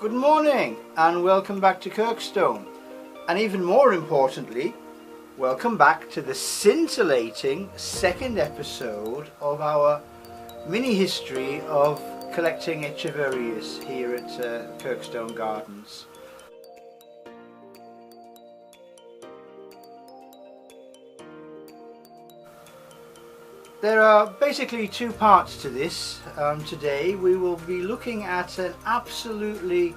Good morning and welcome back to Kirkstone, and even more importantly, welcome back to the scintillating second episode of our mini history of collecting Echeverias here at Kirkstone Gardens. There are basically two parts to this. Today we will be looking at an absolutely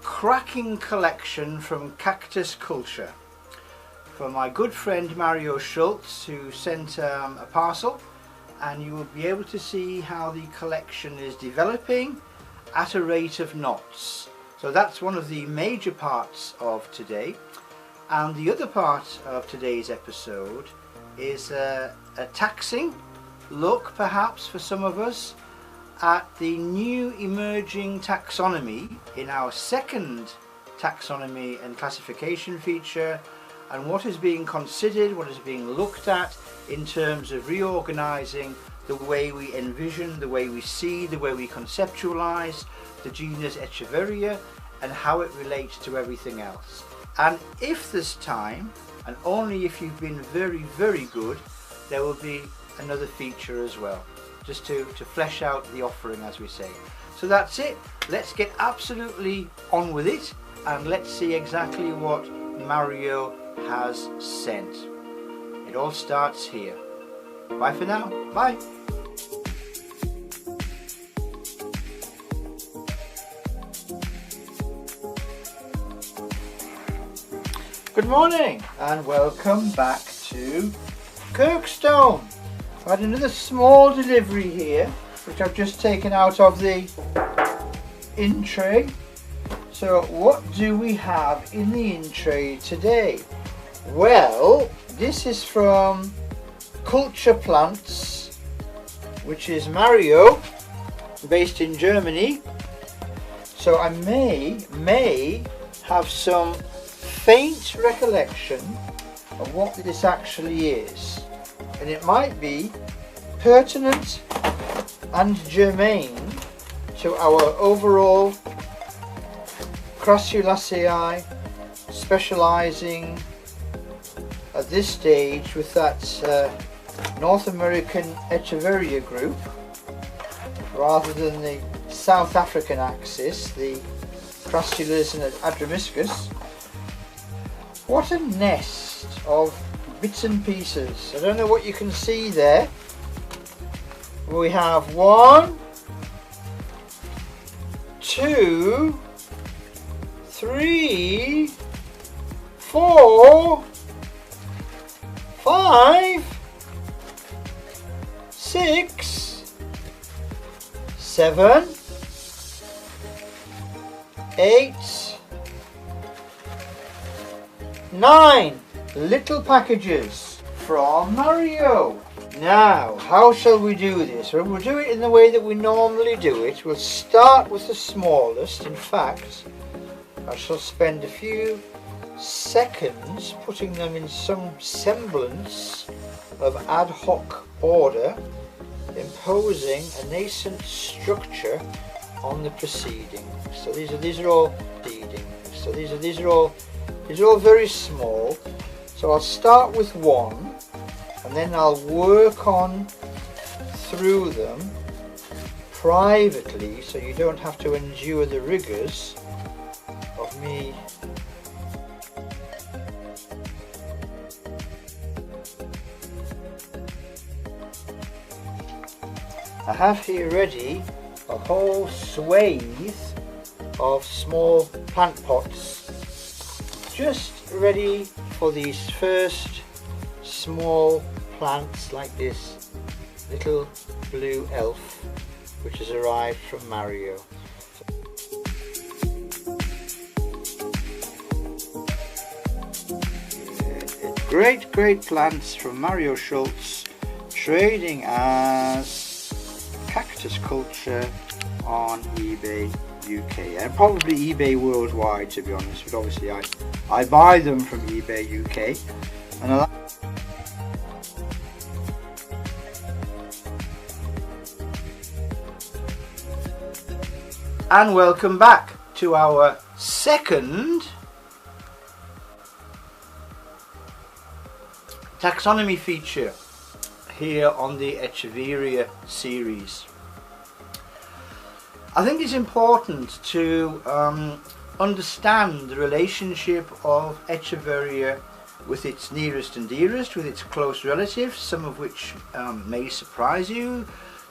cracking collection from Cactus Culture from my good friend Mario Schultz, who sent a parcel, and you will be able to see how the collection is developing at a rate of knots. So that's one of the major parts of today, and the other part of today's episode is a taxing look, perhaps for some of us, at the new emerging taxonomy in our second taxonomy and classification feature, and what is being considered, what is being looked at in terms of reorganizing the way we envision, the way we see, the way we conceptualize the genus Echeveria and how it relates to everything else. And if there's time, and only if you've been very, very good, there will be another feature as well, just to flesh out the offering, as we say. So that's it. Let's get absolutely on with it, and let's see exactly what Mario has sent. It all starts here. Bye for now. Bye. Good morning and welcome back to Kirkstone. I had another small delivery here, which I've just taken out of the in tray. So what do we have in the in tray today? Well, this is from Culture Plants, which is Mario, based in Germany. So I may have some faint recollection of what this actually is, and it might be pertinent and germane to our overall Crassulaceae, specializing at this stage with that North American Echeveria group rather than the South African axis, the Crassulas and Adramyscus. What a nest of bits and pieces. I don't know what you can see there. We have 1, 2, 3, 4, 5, 6, 7, 8, 9 little packages from Mario. Now, how shall we do this? Well, we'll do it in the way that we normally do it. We'll start with the smallest. In fact, I shall spend a few seconds putting them in some semblance of ad hoc order, imposing a nascent structure on the proceedings. So these are all proceedings. So these are all very small. So I'll start with 1, and then I'll work on through them privately, so you don't have to endure the rigors of me I have here ready a whole swathe of small plant pots, just ready for these first small plants like this little blue elf which has arrived from Mario. Great plants from Mario Schultz, trading as Cactus Culture on eBay UK, and probably eBay worldwide, to be honest, but obviously I buy them from eBay UK. And welcome back. to our second taxonomy feature here on the Echeveria series. I think it's important to understand the relationship of Echeveria with its nearest and dearest, with its close relatives, some of which may surprise you,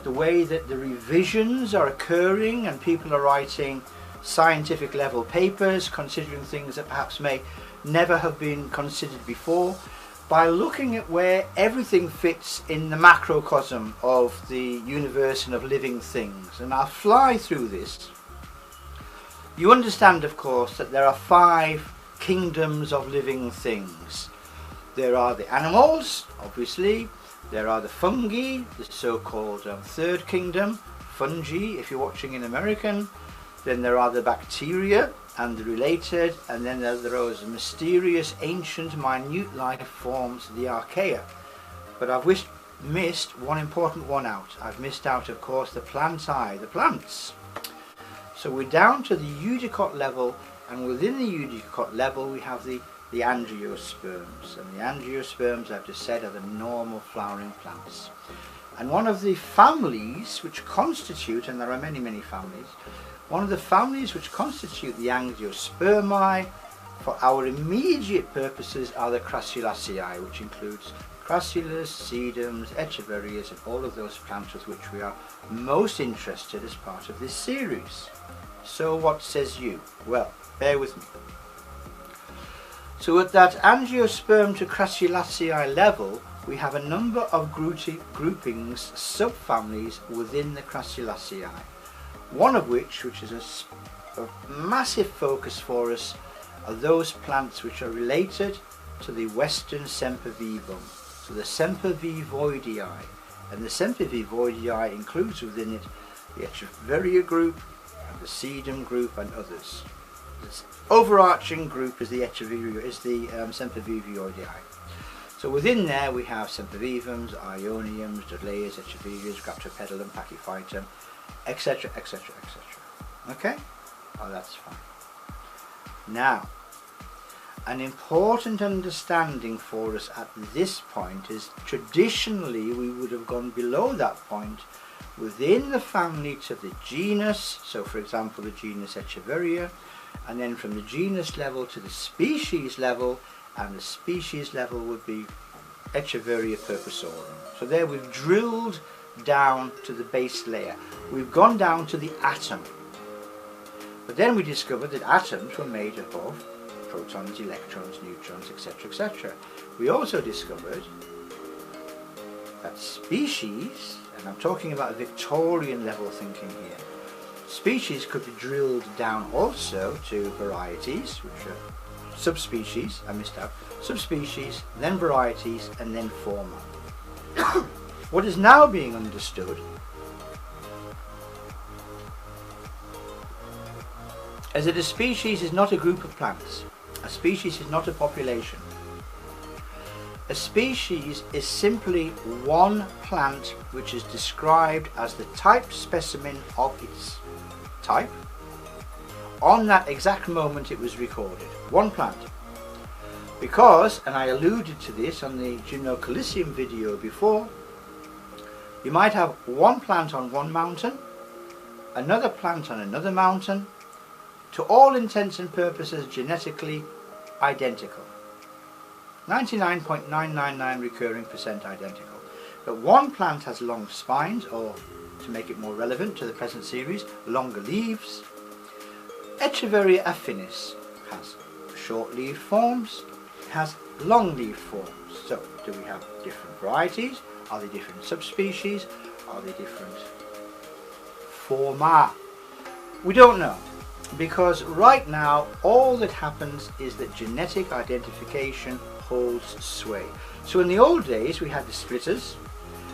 the way that the revisions are occurring and people are writing scientific level papers considering things that perhaps may never have been considered before, by looking at where everything fits in the macrocosm of the universe and of living things. And I'll fly through this. You understand, of course, that there are 5 kingdoms of living things. There are the animals, obviously. There are the fungi, the so-called third kingdom, fungi if you're watching in American. Then there are the bacteria and the related, and then there are those mysterious, ancient, minute life forms, the archaea. But I've missed one important one out. I've missed out, of course, the plantae, the plants. So we're down to the eudicot level, and within the eudicot level we have the angiosperms. And the angiosperms, I've just said, are the normal flowering plants. And one of the families which constitute, and there are many, many families, one of the families which constitute the angiospermae for our immediate purposes are the Crassulaceae, which includes Crassulas, Sedums, Echeverias, and all of those plants with which we are most interested as part of this series. So what says you? Well, bear with me. So at that angiosperm to Crassulaceae level, we have a number of groupings, subfamilies within the Crassulaceae. One of which is a massive focus for us, are those plants which are related to the Western Sempervivum, so the Sempervivoidea. And the Sempervivoidea includes within it the Echeveria group, and the Sedum group, and others. This overarching group is the Echeveria, is the Sempervivoidea. So within there we have Sempervivums, Ioniums, Dudleyas, Echeverias, Graptopedilum, Pachyphytum, etc, etc, etc. Okay? Oh, that's fine. Now, an important understanding for us at this point is traditionally we would have gone below that point within the family to the genus, so for example the genus Echeveria, and then from the genus level to the species level, and the species level would be Echeveria purpusorum. So there we've drilled down to the base layer. We've gone down to the atom. But then we discovered that atoms were made up of protons, electrons, neutrons, etc, etc. We also discovered that species, and I'm talking about Victorian level thinking here, species could be drilled down also to varieties, which are subspecies, I missed out, subspecies, then varieties, and then forma. What is now being understood is that a species is not a group of plants. A species is not a population. A species is simply one plant which is described as the type specimen of its type on that exact moment it was recorded. One plant. Because, and I alluded to this on the Gymnocalycium video before, you might have one plant on one mountain, another plant on another mountain, to all intents and purposes genetically identical. 99.999 recurring % identical. But one plant has long spines, or to make it more relevant to the present series, longer leaves. Echeveria affinis has short-leaved forms, has long-leaved forms. So, do we have different varieties? Are they different subspecies? Are they different forma? We don't know, because right now all that happens is that genetic identification holds sway. So in the old days we had the splitters,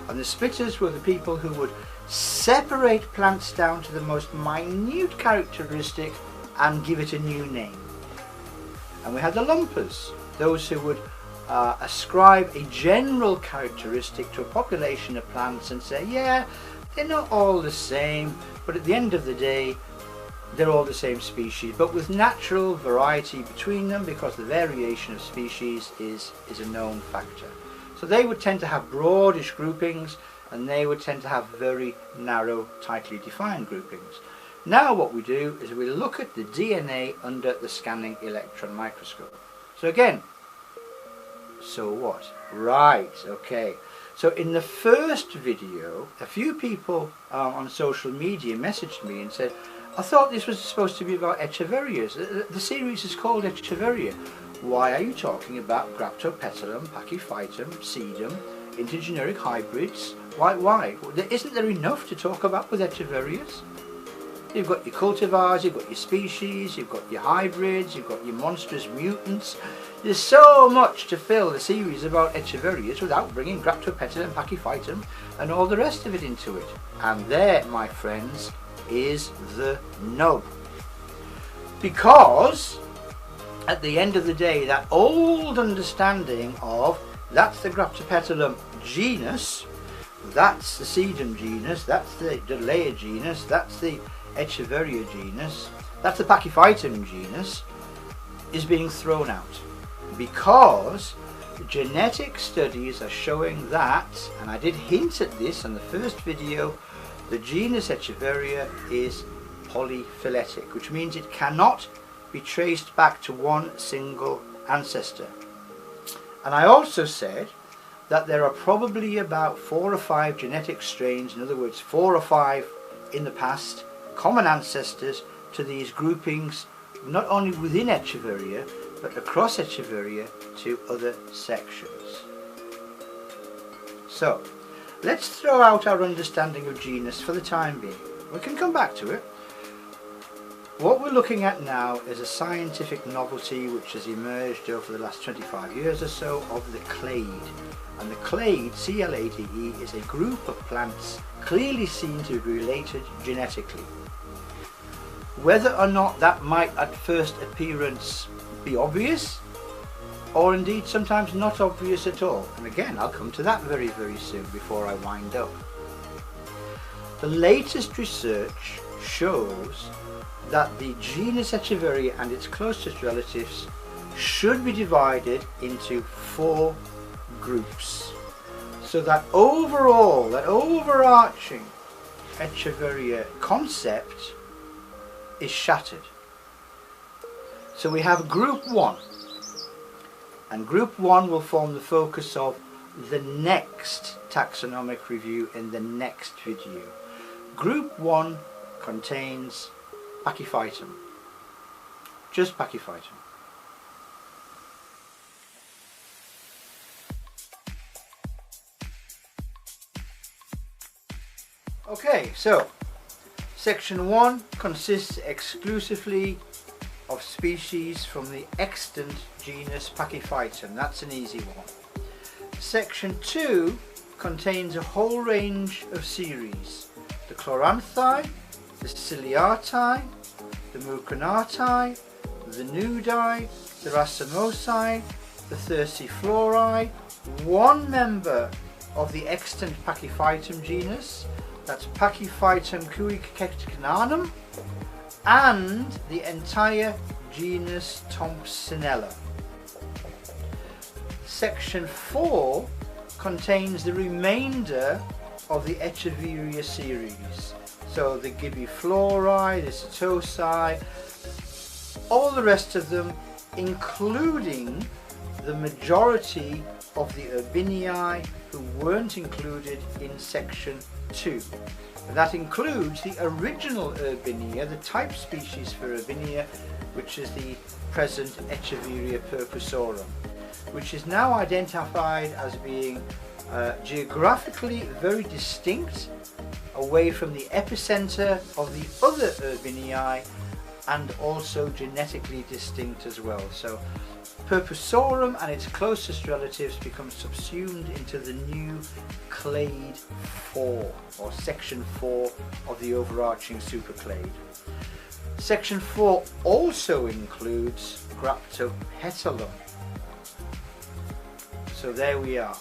and the splitters were the people who would separate plants down to the most minute characteristic and give it a new name. And we had the lumpers, those who would ascribe a general characteristic to a population of plants and say, yeah, they're not all the same, but at the end of the day, they're all the same species, but with natural variety between them, because the variation of species is a known factor. So they would tend to have broadish groupings, and they would tend to have very narrow, tightly defined groupings. Now what we do is we look at the DNA under the scanning electron microscope. So again, so what? Right, okay. So in the first video, a few people on social media messaged me and said, I thought this was supposed to be about Echeverias. The series is called Echeveria. Why are you talking about Graptopetalum, Pachyphytum, Sedum, intergeneric hybrids? Why? Isn't there enough to talk about with Echeverias? You've got your cultivars, you've got your species, you've got your hybrids, you've got your monstrous mutants. There's so much to fill the series about Echeverias without bringing Graptopetalum, Pachyphytum and all the rest of it into it. And there, my friends, is the nub. Because at the end of the day, that old understanding of that's the Graptopetalum genus, that's the Sedum genus, that's the Delaea genus, that's the Echeveria genus, that's the Pachyphytum genus, is being thrown out, because genetic studies are showing that, and I did hint at this in the first video, the genus Echeveria is polyphyletic, which means it cannot be traced back to one single ancestor. And I also said that there are probably about 4 or 5 genetic strains, in other words 4 or 5 in the past, common ancestors to these groupings, not only within Echeveria but across Echeveria to other sections. So let's throw out our understanding of genus for the time being. We can come back to it. What we're looking at now is a scientific novelty which has emerged over the last 25 years or so of the clade. And the clade, C-L-A-D-E, is a group of plants clearly seen to be related genetically. Whether or not that might at first appearance be obvious, or indeed sometimes not obvious at all. And again, I'll come to that very, very soon before I wind up. The latest research shows that the genus Echeveria and its closest relatives should be divided into 4 groups. So that overall, that overarching Echeveria concept is shattered. So we have group 1, and group 1 will form the focus of the next taxonomic review in the next video. Group 1 contains Pachyphytum, just Pachyphytum. Okay, so section 1 consists exclusively of species from the extant genus Pachyphytum. That's an easy one. Section 2 contains a whole range of series: the Chloranthi, the Ciliati, the Mucronati, the Nudi, the Racemosi, the Thursiflori, one member of the extant Pachyphytum genus, that's Pachyphytum cuicectanum, and the entire genus Thompsonella. Section 4 contains the remainder of the Echeveria series. So the Gibiflori, the Setosi, all the rest of them, including the majority of the Urbinii who weren't included in section 2. That includes the original Urbinia, the type species for Urbinia, which is the present Echeveria purpusorum, which is now identified as being geographically very distinct, away from the epicenter of the other Urbinii, and also genetically distinct as well. So Purpusorum and its closest relatives become subsumed into the new clade 4, or section 4 of the overarching superclade. Section 4 also includes Graptopetalum. So there we are.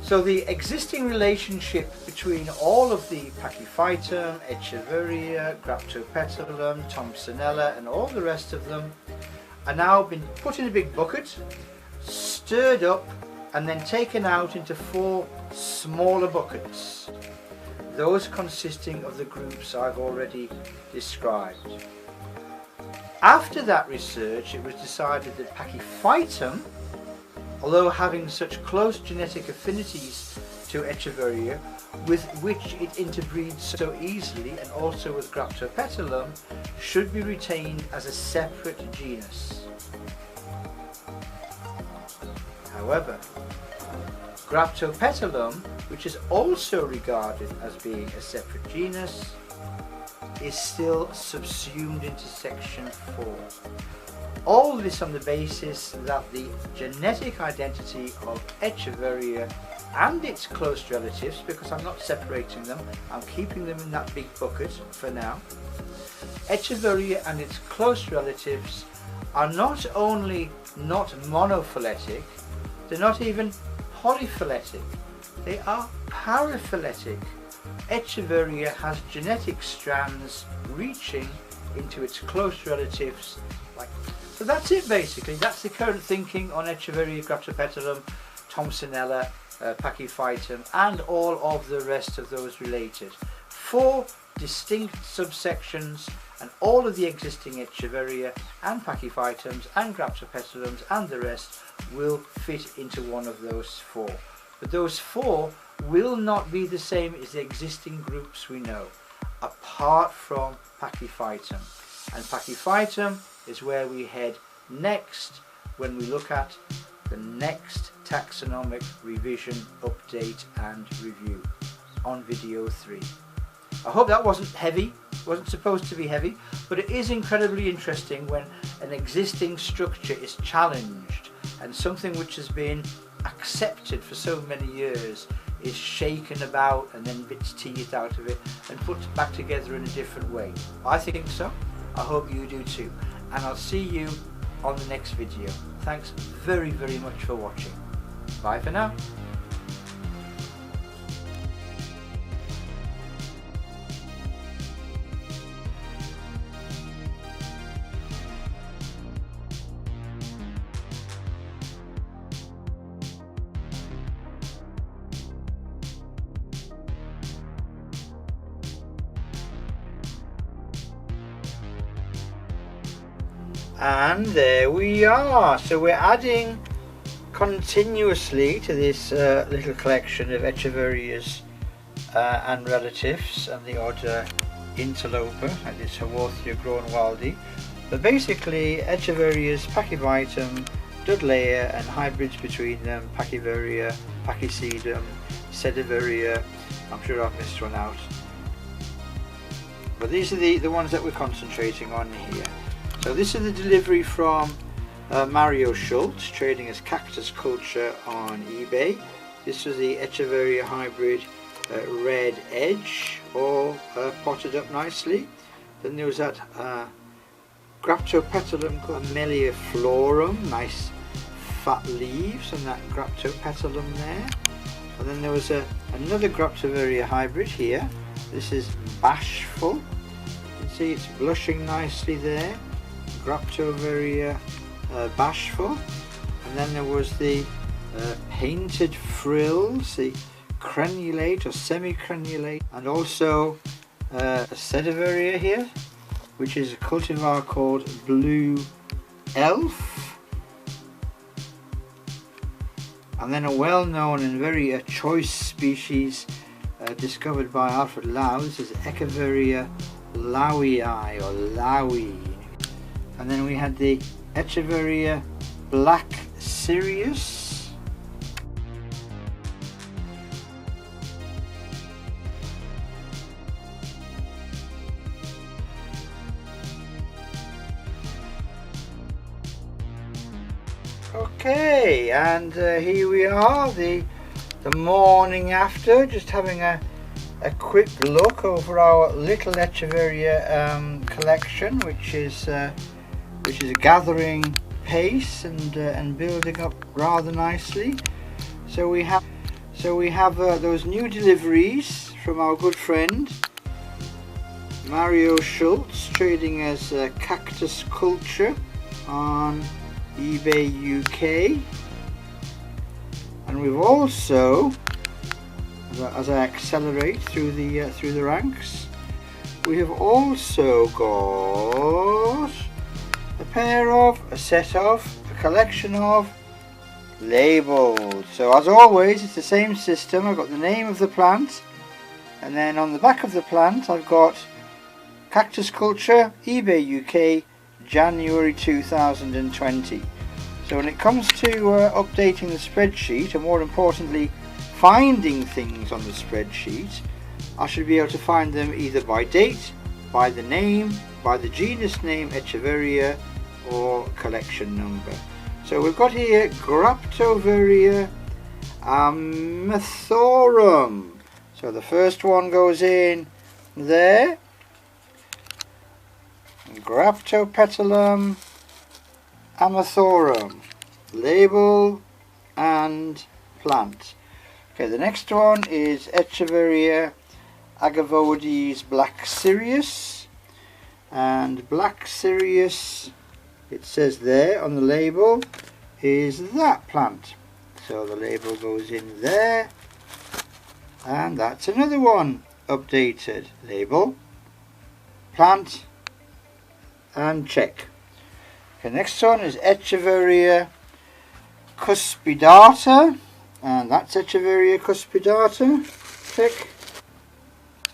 So So the existing relationship between all of the Pachyphytum, Echeveria, Graptopetalum, Thompsonella and all the rest of them are now been put in a big bucket, stirred up and then taken out into 4 smaller buckets, those consisting of the groups I've already described. After that research, it was decided that Pachyphytum, although having such close genetic affinities to Echeveria, with which it interbreeds so easily, and also with Graptopetalum, should be retained as a separate genus. However, Graptopetalum, which is also regarded as being a separate genus, is still subsumed into section 4. All this on the basis that the genetic identity of Echeveria and its close relatives, because I'm not separating them, I'm keeping them in that big bucket for now. Echeveria and its close relatives are not only not monophyletic, they're not even polyphyletic, they are paraphyletic. Echeveria has genetic strands reaching into its close relatives. So that's it basically, that's the current thinking on Echeveria, Graptopetalum, Thompsonella, Pachyphytum and all of the rest of those related. 4 distinct subsections, and all of the existing Echeveria and Pachyphytums and Graptopetalums and the rest will fit into one of those 4. But those 4 will not be the same as the existing groups we know, apart from Pachyphytum. And Pachyphytum is where we head next when we look at the next taxonomic revision, update and review on video 3. I hope that wasn't heavy, it wasn't supposed to be heavy, but it is incredibly interesting when an existing structure is challenged and something which has been accepted for so many years is shaken about and then bits teased out of it and put back together in a different way. I think so. I hope you do too. And I'll see you on the next video. Thanks very, very much for watching. Bye for now. And there we are. So we're adding continuously to this little collection of Echeverias and relatives and the odd interloper like this Haworthia groenwaldi. But basically Echeverias, Pachyphytum, Dudleya and hybrids between them, Pachyveria, Pachysedum, Sediveria. I'm sure I've missed one out. But these are the ones that we're concentrating on here. So this is the delivery from Mario Schultz, trading as Cactus Culture on eBay. This was the Echeveria hybrid red edge, all potted up nicely. Then there was that Graptopetalum called Amelia florum, nice fat leaves on that Graptopetalum there. And then there was another Graptoveria hybrid here. This is Bashful. You can see it's blushing nicely there. Graptoveria Bashful. And then there was the painted frills, the crenulate or semi-crenulate, and also a Sediveria here, which is a cultivar called Blue Elf. And then a well-known and very choice species discovered by Alfred Lau. This is Echeveria lawii or Laui. And then we had the Echeveria Black Sirius. Okay, and here we are, the morning after, just having a quick look over our little Echeveria collection, which is gathering pace and building up rather nicely. So So we have those new deliveries from our good friend Mario Schultz, trading as Cactus Culture on eBay UK. And we've also, as I accelerate through the ranks, we have also got a collection of labels. So as always, it's the same system. I've got the name of the plant, and then on the back of the plant I've got Cactus Culture, eBay UK, January 2020. So when it comes to updating the spreadsheet, and more importantly finding things on the spreadsheet, I should be able to find them either by date, by the name, by the genus name Echeveria, or collection number. So we've got here Graptoveria amathorum. So the first one goes in there. Graptopetalum amathorum. Label and plant. Okay, the next one is Echeveria Agavoides Black Sirius. And Black Sirius, it says there on the label, is that plant. So the label goes in there, and that's another one updated. Label, plant, and check. Okay, next one is Echeveria cuspidata, and that's Echeveria cuspidata. Check.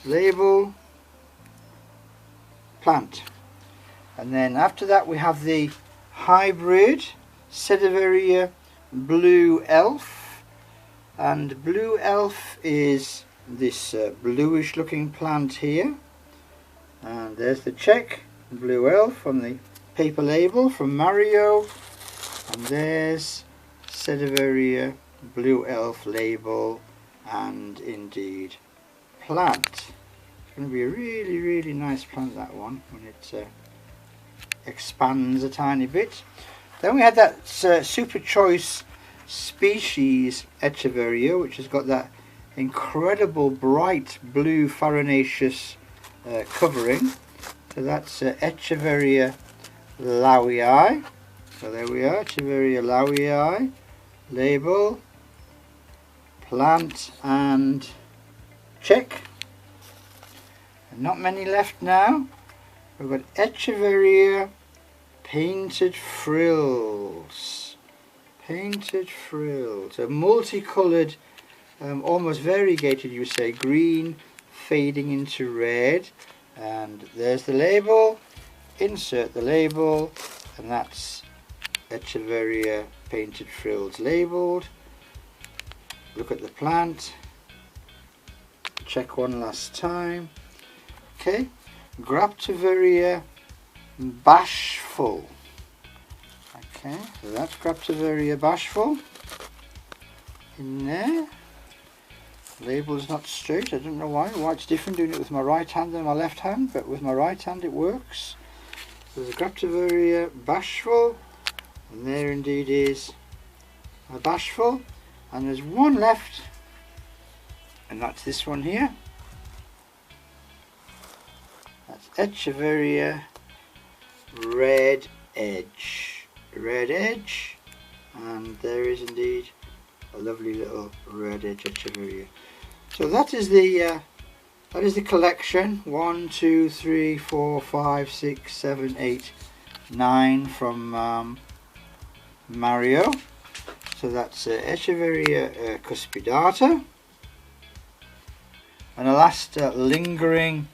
Label, plant. And then after that we have the hybrid Sedaveria Blue Elf, and Blue Elf is this bluish looking plant here, and there's the check, Blue Elf on the paper label from Mario, and there's Sedaveria Blue Elf label, and indeed plant. It's going to be a really nice plant, that one, when it expands a tiny bit. Then we had that super choice species Echeveria, which has got that incredible bright blue farinaceous covering. So that's Echeveria lawii. So there we are, Echeveria lawii. Label, plant, and check. And not many left now. We've got Echeveria Painted Frills. Painted Frills. A multicoloured, almost variegated, you say, green fading into red. And there's the label. Insert the label, and that's Echeveria Painted Frills labelled. Look at the plant. Check one last time. Okay. Graptoveria Bashful. Okay, so that's Graptoveria Bashful in there. Label's not straight, I don't know why. Why it's different doing it with my right hand than my left hand, but with my right hand it works. There's a Graptoveria Bashful, and there indeed is a Bashful, and there's one left, and that's this one here. That's Echeveria Red Edge. Red Edge, and there is indeed a lovely little red edge Echeveria. So that is the collection. 1, 2, 3, 4, 5, 6, 7, 8, 9 from Mario. So that's Echeveria cuspidata. And a last lingering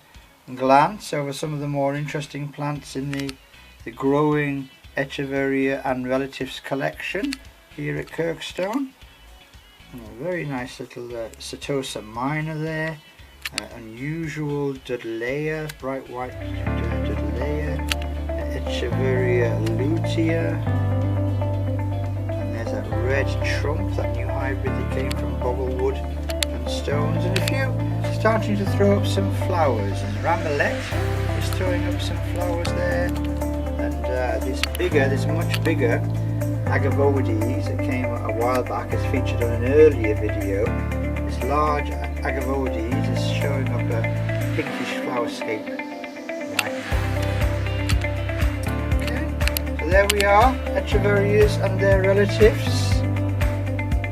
glance over some of the more interesting plants in the growing Echeveria and Relatives collection here at Kirkstone. A very nice little Setosa minor there, unusual Dudleya, bright white Dudleya, Echeveria lutea, and there's that red trump, that new hybrid that came from Bobblewood and Stones, and a few starting to throw up some flowers, and Ramillet is throwing up some flowers there, and this much bigger Agavoides that came a while back, as featured on an earlier video, large Agavodes is showing up a pinkish flower scape right now. Okay, so there we are, Echeverias and their relatives.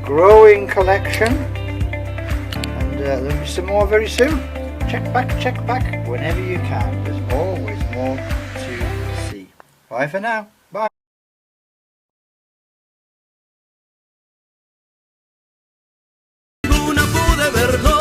Growing collection, and there'll be some more very soon. Check back whenever you can. There's always more to see. Bye for now. Bye. Una pude ver